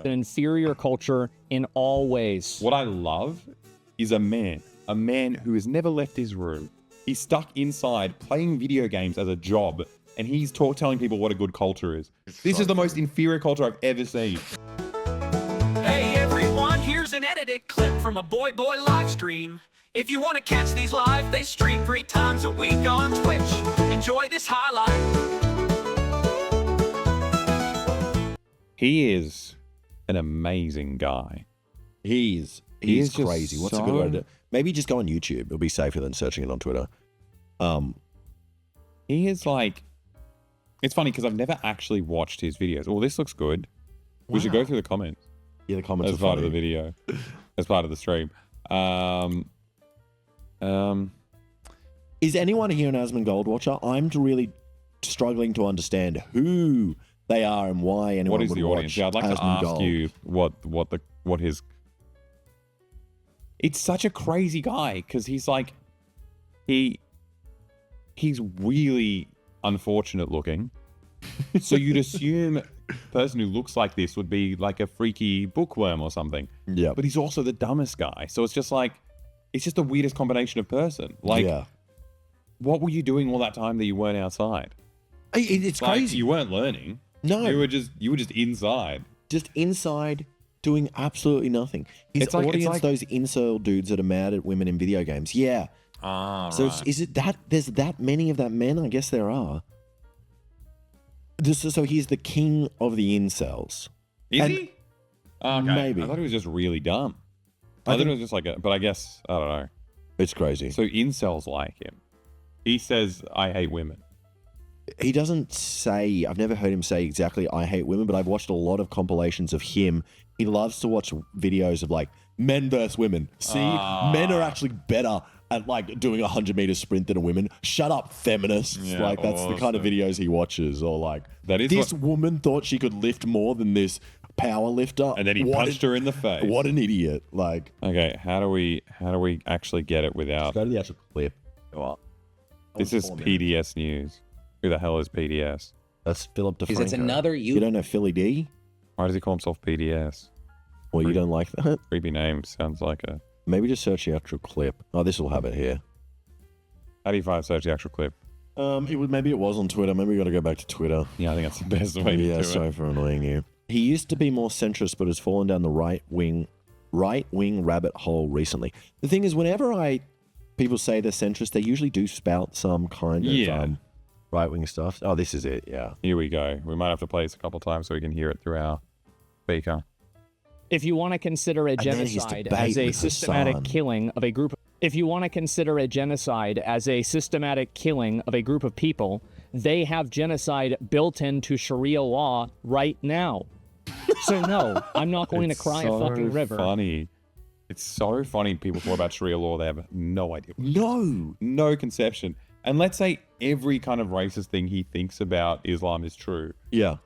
an inferior culture in all ways. What I love is a man who has never left his room. He's stuck inside playing video games as a job, and he's telling people what a good culture is. This is the most inferior culture I've ever seen. Hey everyone, here's an edited clip from a Boy live stream. If you want to catch these live, they stream 3 times a week on Twitch. Enjoy this highlight. He is an amazing guy. He's just crazy. What's a good way to do? Maybe just go on YouTube. It'll be safer than searching it on Twitter. He is like, it's funny because I've never actually watched his videos. Oh, this looks good. We should go through the comments. Yeah, the comments as are part funny. of the video, as part of the stream. Is anyone here an Asmongold watcher? I'm really struggling to understand who they are and why anyone What is would the audience? watch Yeah, I'd like to Asmongold. ask you what his. It's such a crazy guy because he's like, he's really unfortunate looking. So you'd assume a person who looks like this would be like a freaky bookworm or something. Yeah. But he's also the dumbest guy. So it's just like, it's just the weirdest combination of person. Like, yeah. what were you doing all that time that you weren't outside? It's Like, crazy. you weren't learning. No. You were just inside. Just inside doing absolutely nothing. His It's like- it's audience, like- those incel dudes that are mad at women in video games. Yeah. So is it that there's that many of that men? I guess there are. So he's the king of the incels. Is And- he? Okay. Maybe. I thought he was just really dumb. I thought it was just like but I guess, I don't know. It's crazy. So incels like him. He says, I hate women. He doesn't say, I've never heard him say exactly, I hate women, but I've watched a lot of compilations of him. He loves to watch videos of like men versus women. See, men are actually better at like doing a 100-meter sprint than a woman. Shut up, feminists. Yeah, like that's the kind of awesome. videos he watches. Or like, That is this what- woman thought she could lift more than this power lifter. And then he punched her in the face. What an idiot. Like, Okay, how do we actually get it without go to the actual clip. this is PDS News. Who the hell is PDS? That's Philip DeFranco. Because it's another You don't know Philly D? Why does he call himself PDS? Well, you don't like that? Creepy name, sounds like a... Maybe just search the actual clip. Oh, this will have it here. How do you search the actual clip? Maybe it was on Twitter. Maybe we got to go back to Twitter. Yeah, I think that's the best way to do Sorry it. for annoying you. He used to be more centrist, but has fallen down the right wing rabbit hole recently. The thing is, whenever people say they're centrist, they usually do spout some kind of right wing stuff. Oh, this is it. Yeah. Here we go. We might have to play this a couple times so we can hear it through our speaker. If you want to consider a then his genocide debate as a with Hasan. systematic killing of a group, if you want to consider a genocide as a systematic killing of a group of people, they have genocide built into Sharia law right now. So no, I'm not going to cry a fucking river. Funny. It's so funny. People talk about Sharia law. They have no idea. No conception. And let's say every kind of racist thing he thinks about Islam is true. Yeah.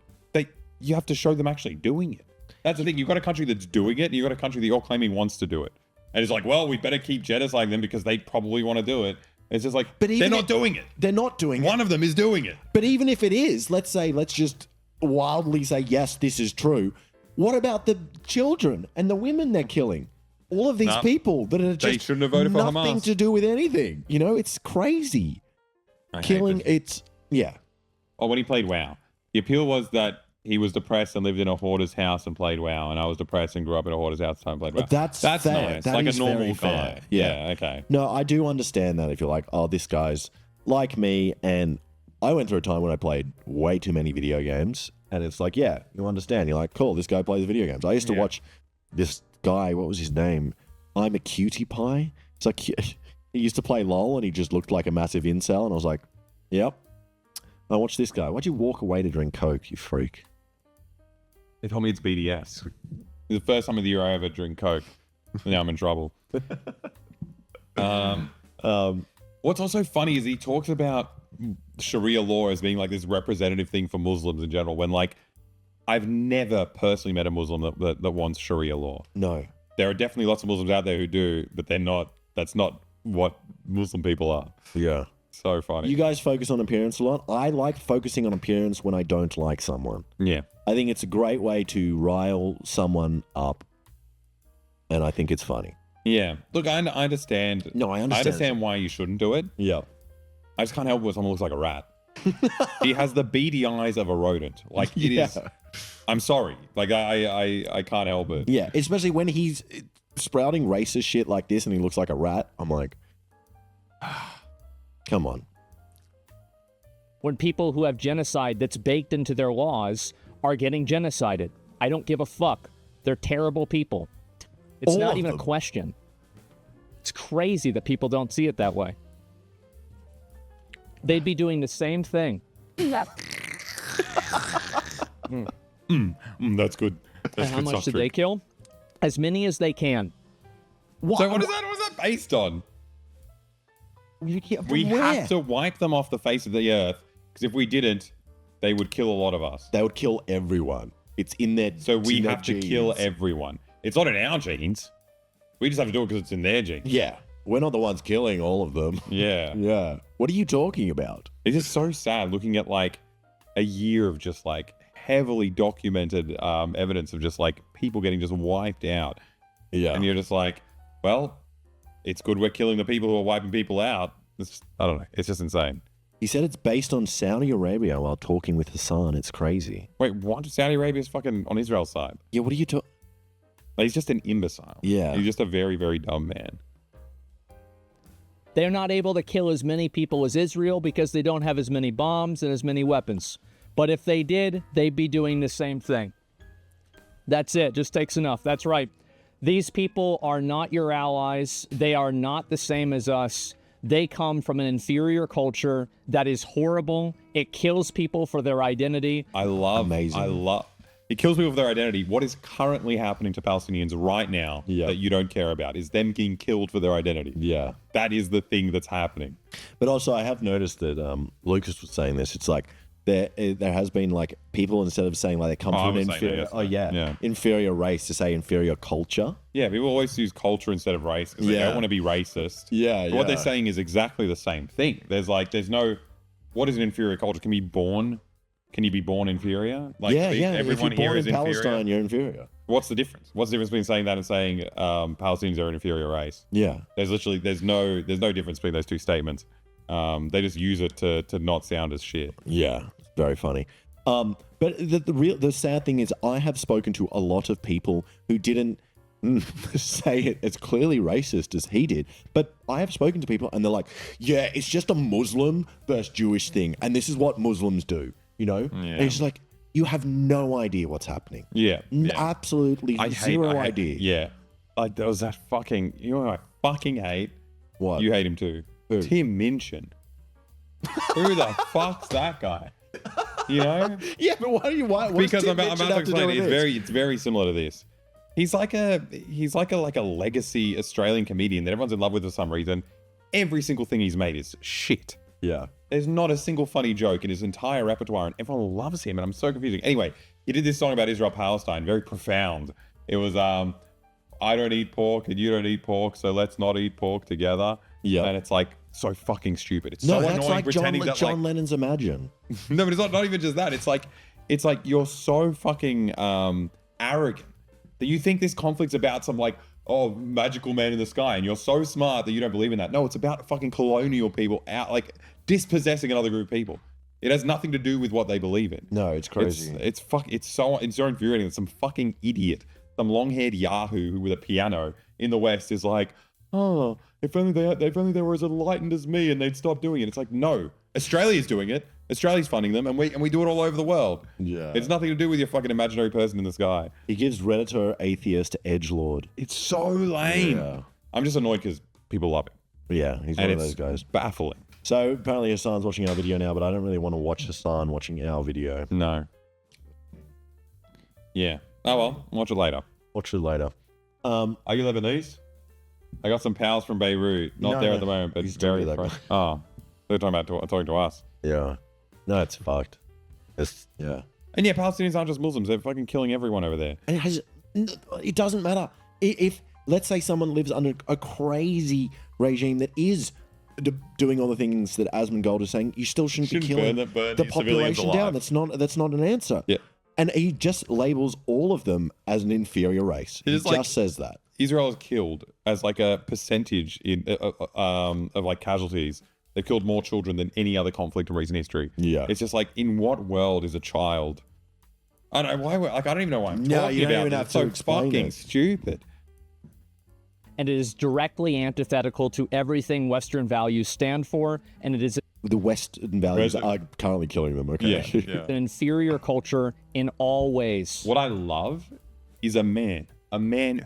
You have to show them actually doing it. That's the thing. You've got a country that's doing it, and you've got a country that you're claiming wants to do it. And it's like, well, we better keep genociding them because they probably want to do it. It's just like, But they're even not doing it. They're not doing it. One of them is doing it. But even if it is, let's just wildly say, yes, this is true. What about the children and the women they're killing? All of these people that are just shouldn't have voted for nothing Hamas. to do with anything. You know, it's crazy. Killing, yeah. Oh, when he played WoW. The appeal was that he was depressed and lived in a hoarder's house and played WoW, and I was depressed and grew up in a hoarder's house and played WoW. That's fair. nice. That like is a normal very guy. fair. Yeah, okay. No, I do understand that if you're like, oh, this guy's like me, and I went through a time when I played way too many video games, and it's like, yeah, you understand. You're like, cool, this guy plays video games. I used to watch this guy, what was his name? I'm a Cutie Pie. It's like, he used to play LOL, and he just looked like a massive incel, and I was like, yep. I watched this guy. Why'd you walk away to drink Coke, you freak? They told me it's BDS. It's the first time of the year I ever drink Coke. Now I'm in trouble. What's also funny is he talks about Sharia law as being like this representative thing for Muslims in general, when like I've never personally met a Muslim that wants Sharia law. No. There are definitely lots of Muslims out there who do, but that's not what Muslim people are. Yeah. So funny. You guys focus on appearance a lot. I like focusing on appearance when I don't like someone. Yeah. I think it's a great way to rile someone up, and I think it's funny. Yeah. Look, I understand. No, I understand. I understand why you shouldn't do it. Yeah. I just can't help it when someone looks like a rat. He has the beady eyes of a rodent. Like, it is. I'm sorry. Like, I can't help it. Yeah, especially when he's sprouting racist shit like this and he looks like a rat. I'm like, come on. When people who have genocide that's baked into their laws are getting genocided, I don't give a fuck. They're terrible people. It's All not of even them. a question. It's crazy that people don't see it that way. They'd be doing the same thing. That's good. That's And how good much soft did they drink. kill? As many as they can. So what is that based on? We have to wipe them off the face of the earth, because if we didn't, they would kill a lot of us. They would kill everyone. It's in their So it's we in their have to kill genes. everyone. It's not in our genes. We just have to do it because it's in their genes. Yeah. We're not the ones killing all of them. Yeah. Yeah. What are you talking about? It's just so sad looking at like a year of just like heavily documented evidence of just like people getting just wiped out. Yeah. And you're just like, well, it's good we're killing the people who are wiping people out. I don't know. It's just insane. He said it's based on Saudi Arabia while talking with Hasan. It's crazy. Wait, what? Saudi Arabia's fucking on Israel's side. Yeah, what are you talking? Like, he's just an imbecile. Yeah. He's just a very, very dumb man. They're not able to kill as many people as Israel because they don't have as many bombs and as many weapons. But if they did, they'd be doing the same thing. That's it. Just takes enough. That's right. These people are not your allies. They are not the same as us. They come from an inferior culture that is horrible. It kills people for their identity. Amazing. It kills people for their identity. What is currently happening to Palestinians right now that you don't care about is them getting killed for their identity. Yeah. That is the thing that's happening. But also, I have noticed that Lucas was saying this. It's like there has been like people, instead of saying like they come from an inferior, inferior race, to say inferior culture. Yeah, people always use culture instead of race because they don't want to be racist. Yeah, But what they're saying is exactly the same thing. There's no, what is an inferior culture? Can you be born inferior? Like, everyone if you're here born is in inferior. Palestine, you're inferior. What's the difference? What's the difference between saying that and saying Palestinians are an inferior race? Yeah. There's no difference between those two statements. They just use it to not sound as shit. Yeah, it's very funny. But the sad thing is, I have spoken to a lot of people who didn't say it as clearly racist as he did. But I have spoken to people and they're like, yeah, it's just a Muslim versus Jewish thing. And this is what Muslims do, you know? Yeah. And it's like, you have no idea what's happening. Yeah. Absolutely zero idea. Yeah. Like, there was that fucking, you know what I fucking hate? What? You hate him too. Who? Tim Minchin. Who the fuck's that guy? You know? Yeah, but why? Because I'm about to explain it. It's very similar to this. He's like a legacy Australian comedian that everyone's in love with for some reason. Every single thing he's made is shit. Yeah. There's not a single funny joke in his entire repertoire, and everyone loves him, and I'm so confusing. Anyway, he did this song about Israel-Palestine, very profound. It was, I don't eat pork and you don't eat pork, so let's not eat pork together. Yeah. And it's like so fucking stupid. It's so annoying like pretending that John Lennon's Imagine. No, but it's not even just that. It's like you're so fucking arrogant that you think this conflict's about some like, oh, magical man in the sky, and you're so smart that you don't believe in that. No, it's about fucking colonial people out like dispossessing another group of people. It has nothing to do with what they believe in. No, it's crazy. It's so infuriating that some fucking idiot, some long-haired yahoo with a piano in the West is like, oh, if only they were as enlightened as me and they'd stop doing it. It's like, no, Australia's doing it. Australia's funding them, and we do it all over the world. Yeah. It's nothing to do with your fucking imaginary person in the sky. He gives Redditor atheist to edgelord. It's so lame. Yeah. I'm just annoyed because people love it. Yeah, he's one of those guys. Baffling. So apparently Hasan's watching our video now, but I don't really want to watch Hasan watching our video. No. Yeah. Oh well, watch it later. Watch it later. Are you Lebanese? I got some pals from Beirut. Not there at the moment, but he's very that guy. Oh, they're talking to us. Yeah. No, it's fucked. Yeah. And yeah, Palestinians aren't just Muslims. They're fucking killing everyone over there. And it doesn't matter. If let's say someone lives under a crazy regime that is doing all the things that Asmongold is saying, you still shouldn't be killing burn the these civilians population down. alive. That's not an answer. Yeah. And he just labels all of them as an inferior race. He It's like- just says that. Israel is killed as like a percentage of like casualties. They've killed more children than any other conflict in recent history. Yeah. It's just like, in what world is a child? I don't know why. Like, I don't even know why I'm No, talking you don't about even this. have It's to so explain fucking it. stupid. And it is directly antithetical to everything Western values stand for, and it is The Western values are currently killing them. Okay. Yeah. an inferior culture in all ways. What I love is a man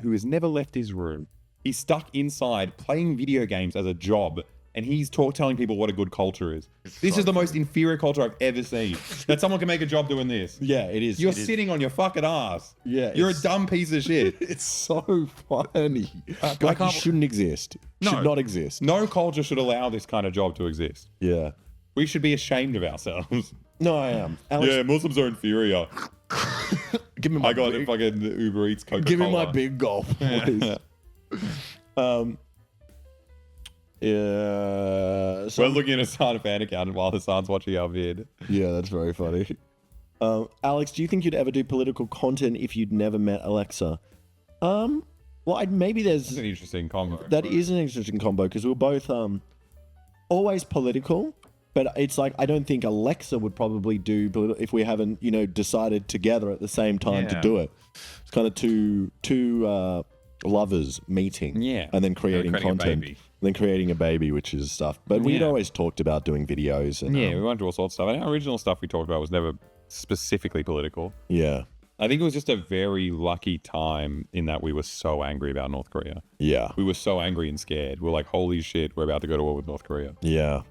who has never left his room. He's stuck inside playing video games as a job, and he's telling people what a good culture is. This is the most inferior culture I've ever seen. That someone can make a job doing this. Yeah, it is. You're it is. sitting on your fucking ass. Yeah, You're a it's- dumb piece of shit. It's so funny. I Like, it can't- shouldn't exist. No. Should not exist. No culture should allow this kind of job to exist. Yeah. We should be ashamed of ourselves. No, I am. Alex, Yeah, Muslims are inferior. give me my I got big, fucking Uber Eats Coca-Cola. give me my big gulp, please. Yeah. We're looking at Hasan fan account while Hasan's watching our vid. Yeah, that's very funny. Alex, do you think you'd ever do political content if you'd never met Alexa? Well, maybe It's there's an interesting combo. that is an interesting combo because we're both always political, but it's like I don't think Alexa would probably do political if we haven't decided together at the same time to Yeah. do it. It's kind of two lovers meeting, Yeah. and then creating creating a content, baby. and then creating a baby, which is stuff. But we'd Yeah. always talked about doing videos, and Yeah, we went to all sorts of stuff. And our original stuff we talked about was never specifically political. yeah, I think it was just a very lucky time in that we were so angry about North Korea. yeah, We were so angry and scared. We're like, holy shit, we're about to go to war with North Korea. yeah.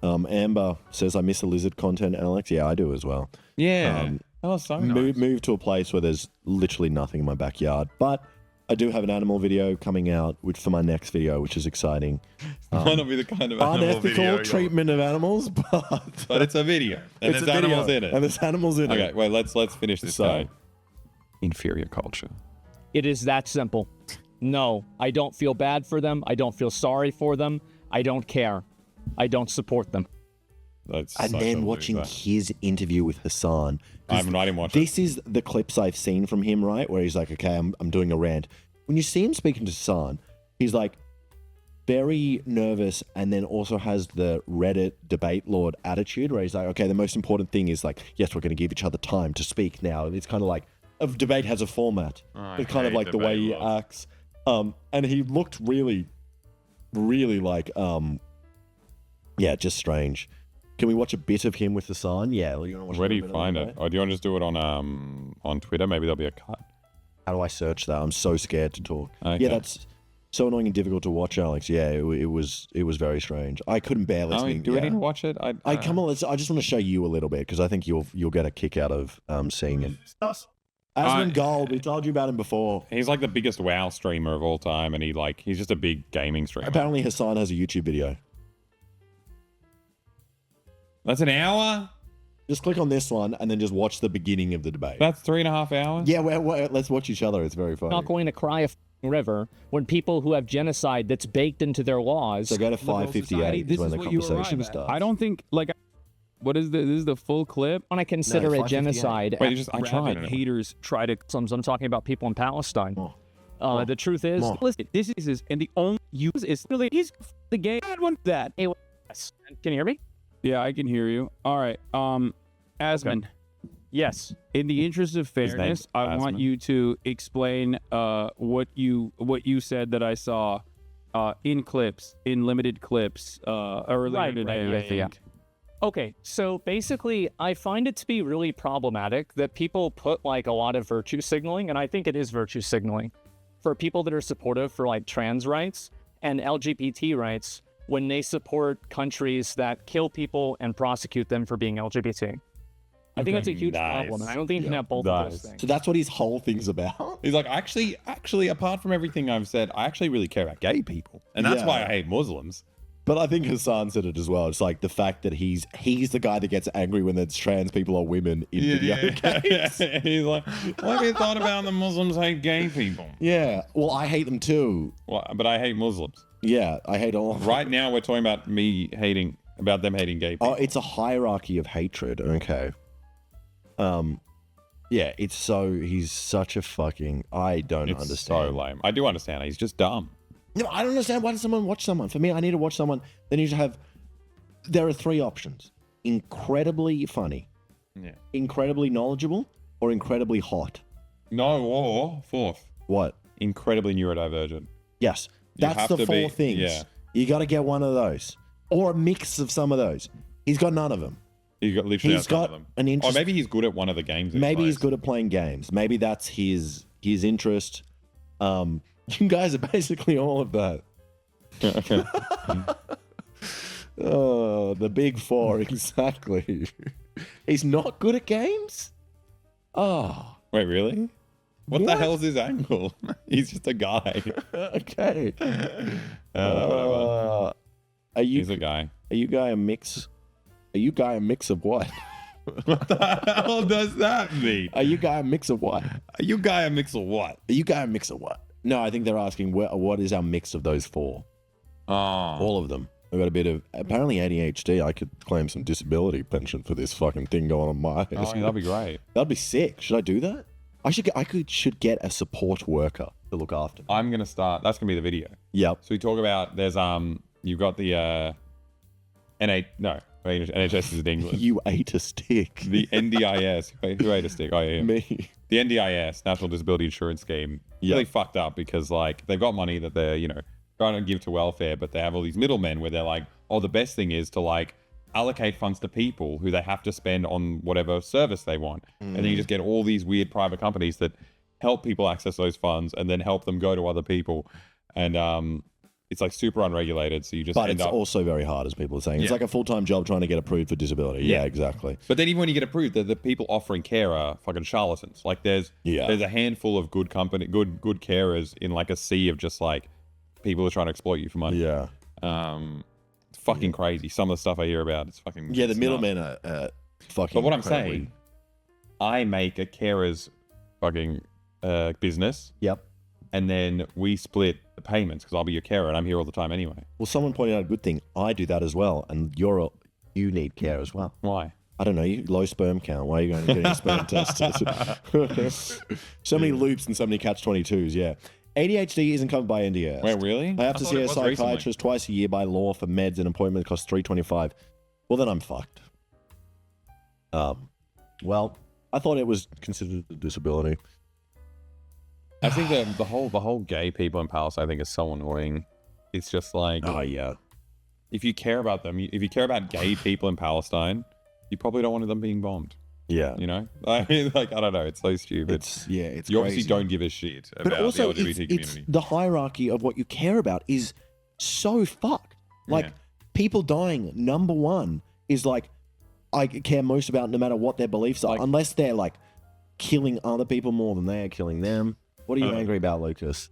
Amber says, "I miss the lizard content." Alex, yeah, I do as well. Yeah. That was so nice. Move to a place where there's literally nothing in my backyard, but I do have an animal video coming out for my next video, which is exciting. Might not be the kind of animal Unethical video you're- treatment of animals, But it's a video. And it's there's a video, animals in it. and there's animals in Okay, it. wait, let's finish this So- guy. Inferior culture. It is that simple. No, I don't feel bad for them. I don't feel sorry for them. I don't care. I don't support them. That's And such then a watching loser. his interview with Hasan. 'cause I didn't watch it. This is the clips I've seen from him, right? Where he's like, okay, I'm doing a rant. When you see him speaking to Hasan, he's like very nervous and then also has the Reddit debate lord attitude where he's like, okay, the most important thing is like, yes, we're going to give each other time to speak now. And it's kind of like, a debate has a format. I It's kind of hate like the way he debate lords. acts. And he looked really, really like, yeah, just strange. Can we watch a bit of him with Hasan? Yeah. You wanna watch a Where do you little bit of find that? it? Or do you want to just do it on Twitter? Maybe there'll be a cut. How do I search that? I'm so scared to talk. Okay. Yeah, that's so annoying and difficult to watch, Alex. Yeah, it was very strange. I couldn't bear listening. Do we yeah. need to watch it? I come on. I just want to show you a little bit because I think you'll get a kick out of seeing it. Asmongold, we told you about him before. He's like the biggest WoW streamer of all time, and he's just a big gaming streamer. Apparently, Hasan has a YouTube video. That's an hour? Just click on this one and then just watch the beginning of the debate. That's 3.5 hours? Yeah, let's watch each other. It's very funny. Not going to cry a f***ing river when people who have genocide that's baked into their laws. So go to Liberal 558 society, is this when is the what you conversation arrive at. starts. I don't think what is this is the full clip. want to consider No, it 558. genocide. Wait, I tried. Rabid haters try to. I'm talking about people in Palestine. More. The truth is, More. Listen, this is and the only use is really he's the gay. I want that. can you hear me? Yeah, I can hear you. All right. Asmon, Yes. in the interest of name's fairness, I want Asmon. you to explain what you said that I saw in limited clips earlier today. I think. Okay, so basically, I find it to be really problematic that people put like a lot of virtue signaling, and I think it is virtue signaling, for people that are supportive for like trans rights and LGBT rights when they support countries that kill people and prosecute them for being LGBT. I think that's a huge problem, and I don't think you can have both of those Nice. things. So that's what his whole thing's about. He's like, actually, apart from everything I've said, I actually really care about gay people. And that's Yeah. why I hate Muslims. But I think Hasan said it as well. It's like the fact that he's the guy that gets angry when there's trans people or women in video games. He's like, what have you thought about the Muslims hate gay people? Yeah. Well, I hate them too. Well, but I hate Muslims. Yeah, I hate all. Right now, we're talking about them hating gay people. Oh, it's a hierarchy of hatred. Okay. Yeah, he's such a fucking. I don't It's understand. so lame. I do understand. He's just dumb. No, I don't understand. Why does someone watch someone? For me, I need to watch someone. They need to have. There are 3 options: incredibly funny, Yeah. incredibly knowledgeable, or incredibly hot. No, or fourth, What? incredibly neurodivergent. Yes, You that's have the to 4 be- things. yeah. You got to get one of those, or a mix of some of those. He's got none of them. He's got literally He's none got of them. an Or interest. maybe he's good at one of the games. Maybe he's good at playing games. Maybe that's his interest. You guys are basically all of that. Oh, the big 4, exactly. He's not good at games? Oh, Wait, really? What the What? hell's his angle? He's just a guy. okay. Whatever. Are you He's a guy. Are you guy a mix? Are you guy a mix of what? What the hell does that mean? Are you guy a mix of what? Are you guy a mix of what? Are you guy a mix of what? No, I think they're asking what is our mix of those 4? Oh. All of them. I've got a bit of apparently ADHD. I could claim some disability pension for this fucking thing going on my. Oh, yeah, that'd be great. That'd be sick. Should I do that? Should get a support worker to look after me. I'm gonna start. That's gonna be the video. Yep. So we talk about there's you've got the NHS is in England. You ate a stick. The NDIS. Wait, who ate a stick? Oh yeah. Me. The NDIS, National Disability Insurance Scheme, really fucked up because like they've got money that they're trying to give to welfare, but they have all these middlemen where they're like, oh, the best thing is to like allocate funds to people who they have to spend on whatever service they want, and then you just get all these weird private companies that help people access those funds and then help them go to other people, and it's like super unregulated, so you just But end it's up. also very hard, as people are saying. It's Yeah. like a full-time job trying to get approved for disability. Yeah, exactly. But then even when you get approved, the people offering care are fucking charlatans. Like there's a handful of good good carers in like a sea of just like people who are trying to exploit you for money. Yeah. It's fucking crazy. Some of the stuff I hear about, it's fucking. Yeah, the it's middlemen are fucking. But what I'm incredibly- saying, I make a carer's fucking business, Yep. and then we split the payments because I'll be your carer and I'm here all the time anyway. Well, someone pointed out a good thing. I do that as well, and you need care as well. Why? I don't know. You low sperm count. Why are you going to get a sperm test? So many loops and so many catch-22s. Yeah. ADHD isn't covered by NDIS. Wait, really? I have to thought see it a was recently. psychiatrist twice a year by law for meds, and appointment costs $325. Well, then I'm fucked. Well, I thought it was considered a disability. I think the whole gay people in Palestine, I think, is so annoying. It's just like, Oh yeah. if you care about them, if you care about gay people in Palestine, you probably don't want them being bombed. Yeah. You know, I mean, like, I don't know, it's so stupid. It's You obviously crazy. don't give a shit about But also, the LGBT it's community. the hierarchy of what you care about is so fucked. Like, Yeah. people dying, number one, is like, I care most about no matter what their beliefs are, Like- unless they're like killing other people more than they are killing them. What are you angry about, Lucas?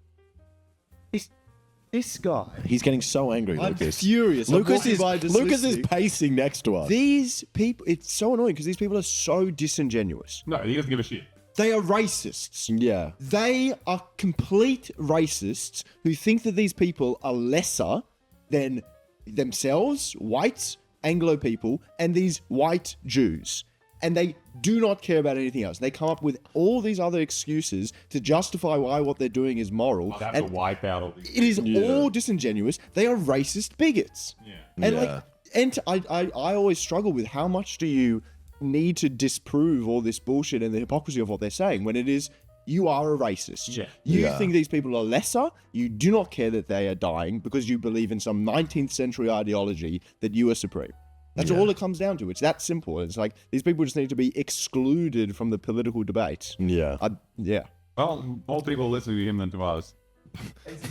This guy. He's getting so angry, I'm Lucas. furious. I'm Lucas walking is by just Lucas is listening. pacing next to us. These people, it's so annoying because these people are so disingenuous. No, he doesn't give a shit. They are racists. Yeah. They are complete racists who think that these people are lesser than themselves, whites, Anglo people, and these white Jews. And they do not care about anything else. They come up with all these other excuses to justify why what they're doing is moral. They have and to wipe out all these. it is all disingenuous. They are racist bigots. Yeah. And Yeah. like, and I always struggle with how much do you need to disprove all this bullshit and the hypocrisy of what they're saying when it is you are a racist. Yeah. You Yeah. think these people are lesser. You do not care that they are dying because you believe in some 19th century ideology that you are supreme. That's all it comes down to. It's that simple. It's like these people just need to be excluded from the political debate. Yeah. Yeah. Well, more people listen to him than to us.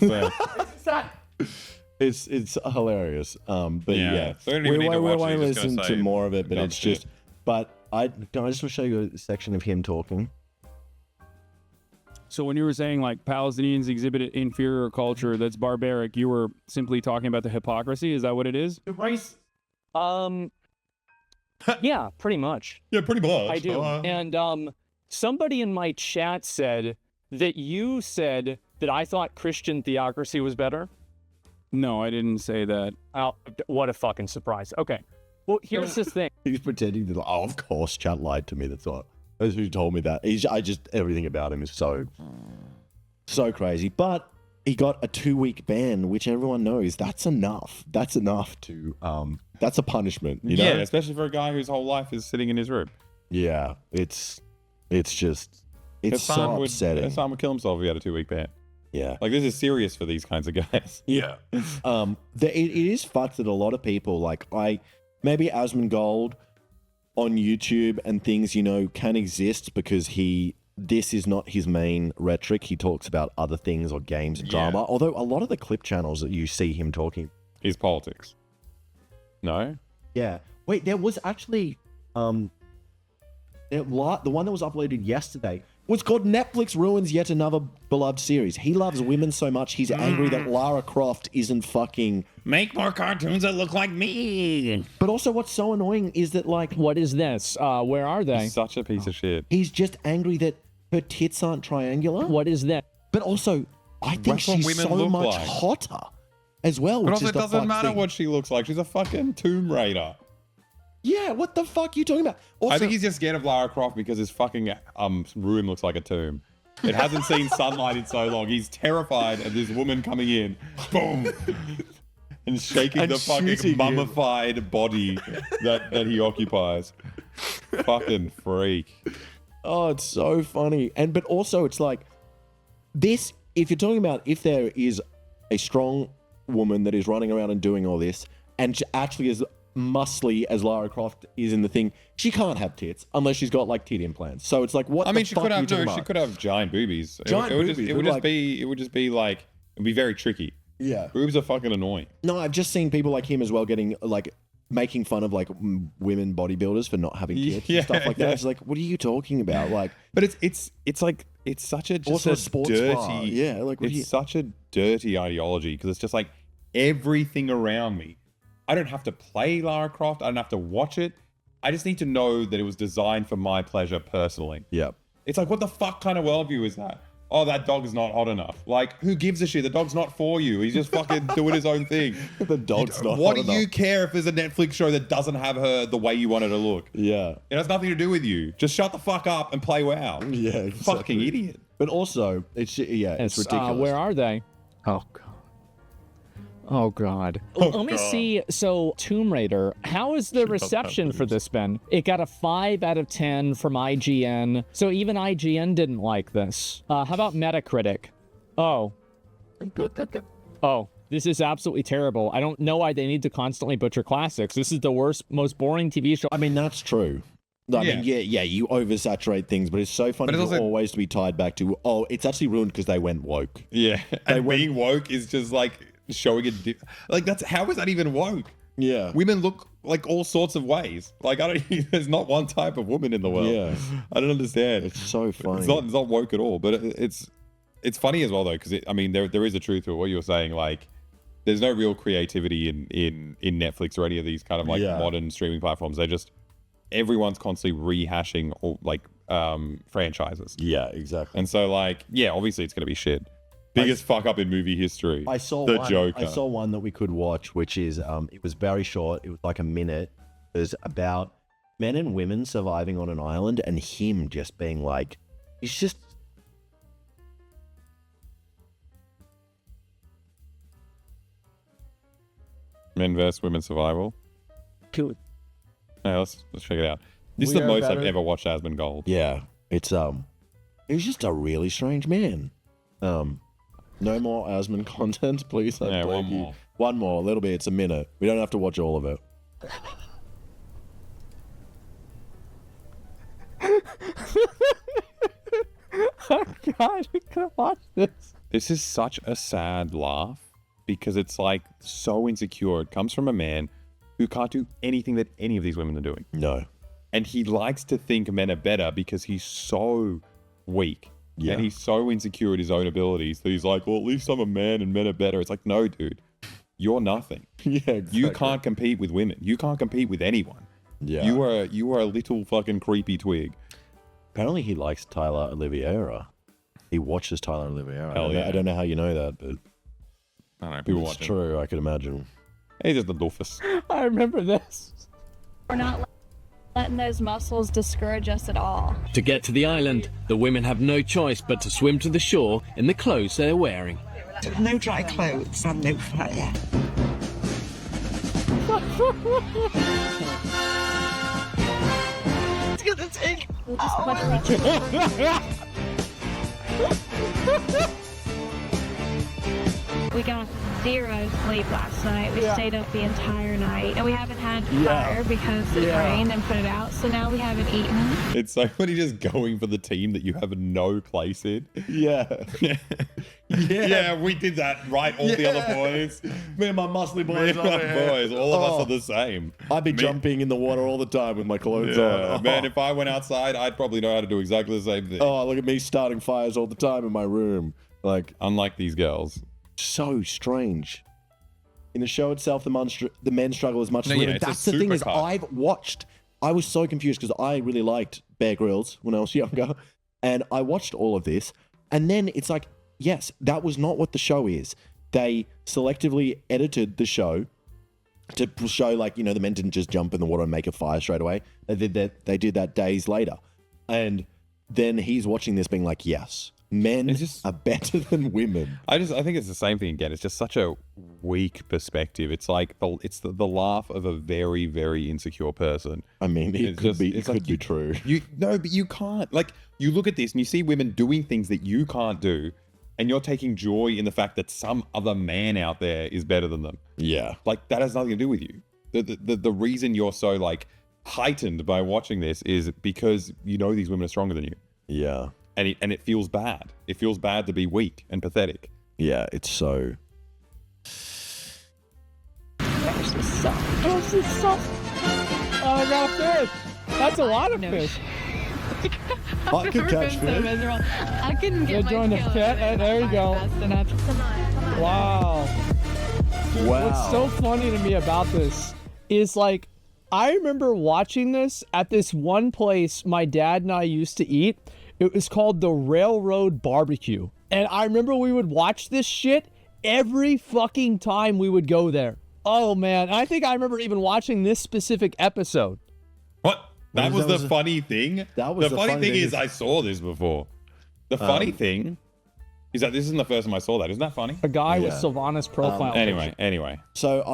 So, It's hilarious. But Yeah. yeah, So we don't even need to watch it, won't you're just listen gonna to say more of it. But dumb it's shit. just. But I just want to show you a section of him talking. So when you were saying like Palestinians exhibit inferior culture that's barbaric, you were simply talking about the hypocrisy. Is that what it is? Yeah, pretty much. yeah, pretty much. I do. And somebody in my chat said that you said that I thought Christian theocracy was better. No, I didn't say that. Oh, what a fucking surprise. Okay. Well, here's the thing. He's pretending to, oh, of course, chat lied to me. That's who told me that. Everything about him is so crazy. But he got a 2-week ban, which everyone knows that's enough. That's enough to, that's a punishment, you know? Yeah, especially for a guy whose whole life is sitting in his room. Yeah, it's so upsetting. Hassan would kill himself if he had a 2-week ban. Yeah. Like, this is serious for these kinds of guys. Yeah. It is fucked that a lot of people, like maybe Asmongold on YouTube and things, you know, can exist because this is not his main rhetoric. He talks about other things or games and drama. Although a lot of the clip channels that you see him talking Is politics. No? Yeah. Wait, there was actually the one that was uploaded yesterday was called Netflix Ruins Yet Another Beloved Series. He loves women so much he's angry that Lara Croft isn't fucking... Make more cartoons that look like me. But also what's so annoying is that, like... What is this? Where are they? He's such a piece of shit. He's just angry that her tits aren't triangular. What is that? But also, I think That's what she's women so look much like. hotter as well. But Which also, is it the doesn't fuck matter thing. what she looks like. She's a fucking Tomb Raider. Yeah, what the fuck are you talking about? Also, I think he's just scared of Lara Croft because his fucking room looks like a tomb. It hasn't seen sunlight in so long. He's terrified of this woman coming in, boom, and shaking And the shooting fucking him. mummified body that he occupies. Fucking freak. Oh, it's so funny. But also it's like this, if you're talking about if there is a strong woman that is running around and doing all this and she actually is muscly as Lara Croft is in the thing, she can't have tits unless she's got like tit implants. So it's like, what? I mean, the she fuck could are you have talking no. She about? could have giant boobies. Giant it would just, boobies, it would but just like- be. It would just be like. It'd be very tricky. Yeah. Boobs are fucking annoying. No, I've just seen people like him as well getting like making fun of like women bodybuilders for not having tits Yeah, and stuff like that. yeah. It's like, what are you talking about? Like, But it's like it's such a just Also a a sports dirty. bra. Yeah, like, what do it's you- such a dirty ideology because it's just like everything around me. I don't have to play Lara Croft. I don't have to watch it. I just need to know that it was designed for my pleasure personally. yeah. It's like, what the fuck kind of worldview is that? Oh, that dog is not hot enough. Like, who gives a shit? The dog's not for you. He's just fucking doing his own thing. The dog's not What hot do you enough. care if there's a Netflix show that doesn't have her the way you want her to look? Yeah. It has nothing to do with you. Just shut the fuck up and play WoW. Yeah, exactly. Fucking idiot. But also, it's ridiculous. Where are they? Oh, God. Oh, God. Oh, Let me God. see. So, Tomb Raider, how is the reception for this been? It got a 5 out of 10 from IGN. So, even IGN didn't like this. How about Metacritic? Oh. Oh. This is absolutely terrible. I don't know why they need to constantly butcher classics. This is the worst, most boring TV show. I mean, that's true. I mean, you oversaturate things, but it's so funny But it's to also- always to be tied back to, oh, it's actually ruined because they went woke. Yeah. And being woke is just like showing it. Like, how is that even woke? Yeah. Women look like all sorts of ways. Like, there's not one type of woman in the world. Yeah. I don't understand. It's so funny. It's not woke at all, but it's funny as well though, because I mean there is a truth to it. What you were saying, like there's no real creativity in Netflix or any of these kind of like modern streaming platforms. They're just everyone's constantly rehashing all like franchises, Yeah, exactly. and so like obviously it's gonna be shit. Biggest fuck up in movie history. I saw the one, Joker. I saw one that we could watch, which is it was very short. It was like a minute. It was about men and women surviving on an island, and him just being like, he's just. Men vs. Women Survival. Dude. Yeah, let's check it out. This is We the are most I've better- ever watched Asmongold. Yeah, he's just a really strange man. No more Asmon content, please. I Yeah, beg one you. more. One more, a little bit. It's a minute. We don't have to watch all of it. God, we could watch this. This is such a sad laugh because it's like so insecure. It comes from a man who can't do anything that any of these women are doing. No. And he likes to think men are better because he's so weak. Yeah. And he's so insecure in his own abilities that he's like, well, at least I'm a man and men are better. It's like, no, dude, you're nothing. Yeah, exactly. You can't compete with women. You can't compete with anyone. Yeah. You are a little fucking creepy twig. Apparently, he likes Tyler Oliveira. He watches Tyler Oliveira. Hell yeah. I don't know how you know that, but I don't know. People It's watching. true. I can imagine. He's just a doofus. I remember this. We're not letting those muscles discourage us at all. To get to the island, the women have no choice but to swim to the shore in the clothes they're wearing. No dry clothes and no fire. It's gonna take. We'll just quickly We got 0 sleep last night. We stayed up the entire night. And we haven't had fire because it rained and put it out. So now we haven't eaten. It's so funny just going for the team that you have no place in. Yeah. Yeah, we did that, right? All the other boys. Me and my muscly Me boys. and my boys. All of us are the same. I'd be jumping in the water all the time with my clothes Yeah, on. man, if I went outside, I'd probably know how to do exactly the same thing. Oh, look at me starting fires all the time in my room. Like, Unlike these girls. so strange. In the show itself, the men struggle as much as No, yeah, women. it's a That's the thing is, supercut. I was so confused because I really liked Bear Grylls when I was younger, and I watched all of this, and then it's like, yes, that was not what the show is. They selectively edited the show to show, like, the men didn't just jump in the water and make a fire straight away. They did that days later, and then he's watching this being like, yes, men are better than women. I think it's the same thing again. It's just such a weak perspective. It's like it's the laugh of a very, very insecure person. I mean, it could be true. But you can't. Like, you look at this and you see women doing things that you can't do, and you're taking joy in the fact that some other man out there is better than them. Yeah. Like, that has nothing to do with you. The reason you're so, like, heightened by watching this is because you know these women are stronger than you. Yeah. And it feels bad. It feels bad to be weak and pathetic. Yeah, it's so... Oh, I got fish. That's a lot of fish. I could catch fish. I couldn't They're get doing the pit. There you go. Wow. What's so funny to me about this is, like, I remember watching this at this one place my dad and I used to eat. It was called the Railroad Barbecue. And I remember we would watch this shit every fucking time we would go there. Oh, man. I think I remember even watching this specific episode. What? That was the funny thing? That was the funny thing is I saw this before. The funny thing is that this isn't the first time I saw that. Isn't that funny? A guy with Sylvanas profile. Anyway. So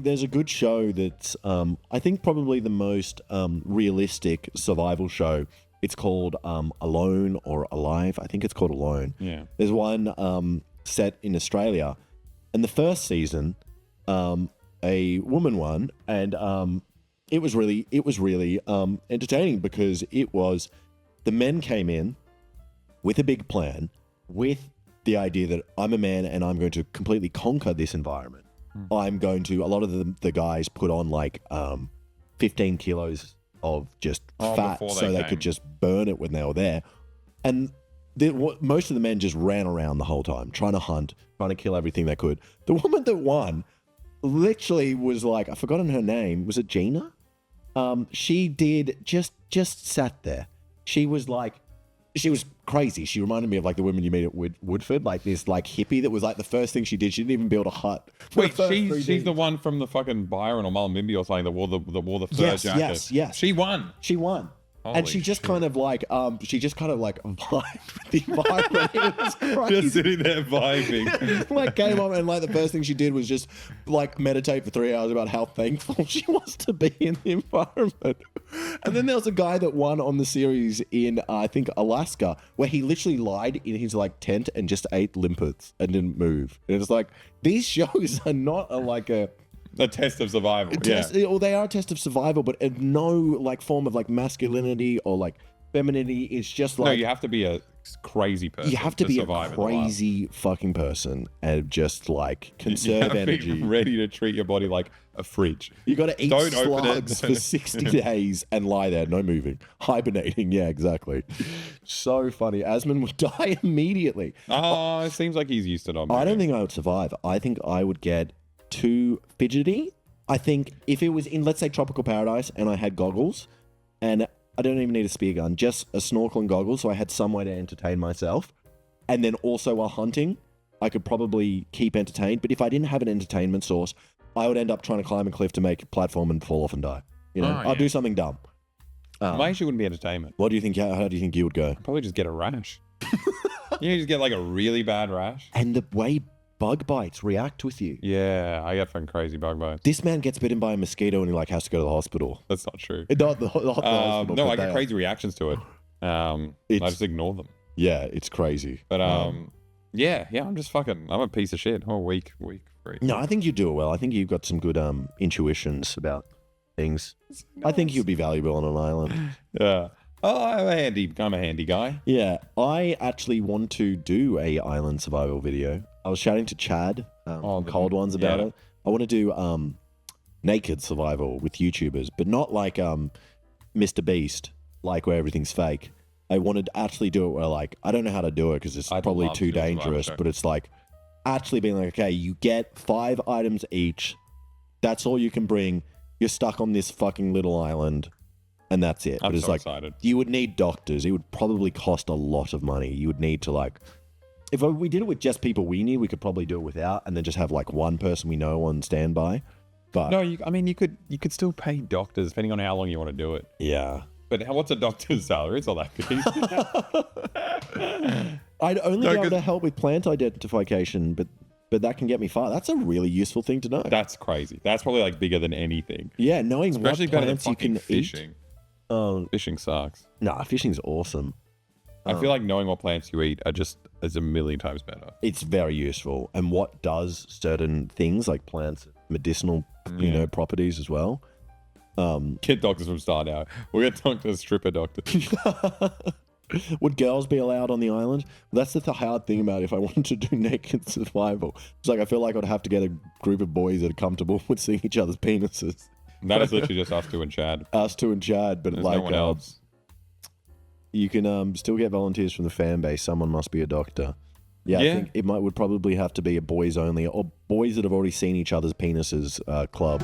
there's a good show that's, I think probably the most realistic survival show. It's called Alone or Alive. I think it's called Alone. Yeah. There's one set in Australia. And the first season, a woman won, and it was really entertaining because it was the men came in with a big plan, with the idea that I'm a man and I'm going to completely conquer this environment. I'm going to, a lot of the guys put on like 15 kilos of just fat so they could just burn it when they were there. And most of the men just ran around the whole time, trying to hunt, trying to kill everything they could. The woman that won literally was like, I've forgotten her name. Was it Gina? She did just sat there. She was crazy. She reminded me of like the women you meet at Woodford, like this like hippie that was like the first thing she did. She didn't even build a hut. Wait, she's the one from the fucking Byron or Mullumbimby or something that wore the fur jacket. Yes. She won. And Holy she just shit. kind of like vibed with the environment. It was crazy. Just sitting there vibing. Like came on and like the first thing she did was just like meditate for 3 hours about how thankful she was to be in the environment. And then there was a guy that won on the series in I think Alaska, where he literally lied in his like tent and just ate limpets and didn't move. And it's like these shows are not a test of survival. Or they are a test of survival, but no like form of like masculinity or like femininity. It's just like No, you have to be a crazy person. you have to be a survive in the wild. crazy fucking person and just like You conserve have to energy. be ready to treat your body like a fridge. You got to eat Don't open it. slugs for 60 days and lie there, no moving, hibernating. Yeah, exactly. So funny. Asmon would die immediately. Oh, it seems like he's used to it. I don't think I would survive. I think I would get too fidgety. I think if it was in, let's say, tropical paradise and I had goggles, and I don't even need a spear gun, just a snorkel and goggles, so I had some way to entertain myself, and then also while hunting, I could probably keep entertained. But if I didn't have an entertainment source, I would end up trying to climb a cliff to make a platform and fall off and die. You know, I'll do something dumb. My issue wouldn't be entertainment. What do you think? How do you think you would go? Probably just get a rash. You just get like a really bad rash. And the way bug bites react with you. Yeah, I get fucking crazy bug bites. This man gets bitten by a mosquito and he like has to go to the hospital. That's not true. Not the hospital. No, but I get they are. crazy reactions to it. I just ignore them. Yeah, it's crazy. But yeah, I'm just fucking. I'm a piece of shit. Oh, weak freak. No, I think you do it well. I think you've got some good intuitions about things. I think you'd be valuable on an island. Yeah. Oh, I'm a handy guy. Yeah, I actually want to do a island survival video. I was chatting to Chad, from Cold Ones about it. I want to do naked survival with YouTubers, but not like Mr. Beast, like where everything's fake. I wanted to actually do it where like, I don't know how to do it because it's probably too dangerous, but it's like actually being like, okay, you get 5 items each. That's all you can bring. You're stuck on this fucking little island. And that's it. I'm but it's so like, excited. You would need doctors. It would probably cost a lot of money. You would need to like, if we did it with just people we knew, we could probably do it without, and then just have like one person we know on standby. But No, I mean you could still pay doctors depending on how long you want to do it. yeah, But what's a doctor's salary? It's not that big. I'd only No, be able 'cause- to help with plant identification, but that can get me far. That's a really useful thing to know. That's crazy. That's probably like bigger than anything. Yeah, knowing Especially what better than plants you fucking can fishing. eat. Fishing sucks. Nah, fishing's awesome. I feel like knowing what plants you eat is a million times better. It's very useful, and what does certain things like plants, medicinal, properties as well. Get doctors from Start Out. We'll get doctors, stripper doctors. Would girls be allowed on the island? That's the hard thing about if I wanted to do naked survival. It's like I feel like I'd have to get a group of boys that are comfortable with seeing each other's penises. That is literally just us two and Chad. Us two and Chad, but There's like no one else. you can still get volunteers from the fan base. Someone must be a doctor. Yeah, I think it would probably have to be a boys only or boys that have already seen each other's penises club.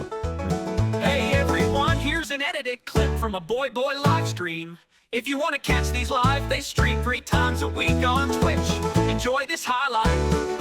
Hey everyone, here's an edited clip from a boy live stream. If you want to catch these live, they stream 3 times a week on Twitch. Enjoy this highlight.